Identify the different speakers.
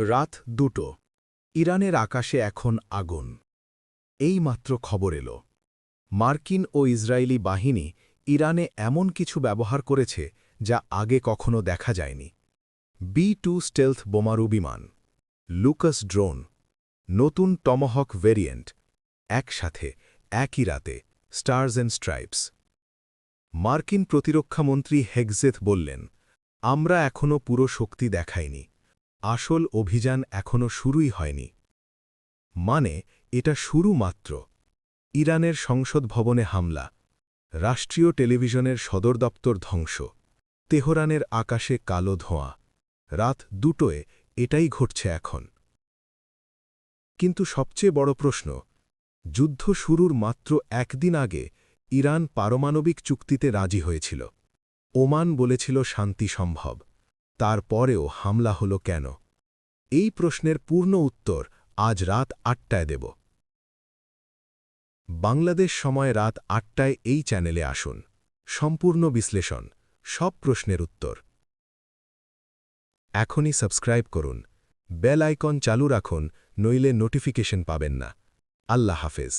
Speaker 1: রাত 2টো। ইরানের আকাশে এখন আগুন। এইমাত্র খবর এলো মার্কিন ও ইসরায়েলি বাহিনী ইরানে এমন কিছু ব্যবহার করেছে যা আগে কখনো দেখা যায়নি। B-2 স্টেলথ বোমারু বিমান, লুকাস ড্রোন, নতুন টমহক ভেরিয়েন্ট, একসাথে একই রাতে স্টার্স অ্যান্ড স্ট্রাইপস। মার্কিন প্রতিরক্ষামন্ত্রী হেগজেথ বললেন, আমরা এখনও পুরো শক্তি দেখাইনি, আসল অভিযান এখনও শুরুই হয়নি। মানে এটা শুরু মাত্র। ইরানের সংসদ ভবনে হামলা, রাষ্ট্রীয় টেলিভিশনের সদর দপ্তর ধ্বংস, তেহরানের আকাশে কালো ধোঁয়া। রাত 2টোয় এটাই ঘটছে এখন। কিন্তু সবচেয়ে বড় প্রশ্ন, যুদ্ধ শুরুর মাত্র একদিন আগে ইরান পারমাণবিক চুক্তিতে রাজি হয়েছিল। ওমান বলেছিল শান্তি সম্ভব। তারপরেও হামলা হলো কেন? এই প্রশ্নের পূর্ণ উত্তর আজ রাত 8টায় দেব। বাংলাদেশ সময় রাত 8টায় এই চ্যানেলে আসুন। সম্পূর্ণ বিশ্লেষণ, সব প্রশ্নের উত্তর। এখনই সাবস্ক্রাইব করুন, বেল আইকন চালু রাখুন, নইলে নোটিফিকেশন পাবেন না। আল্লাহ হাফেজ।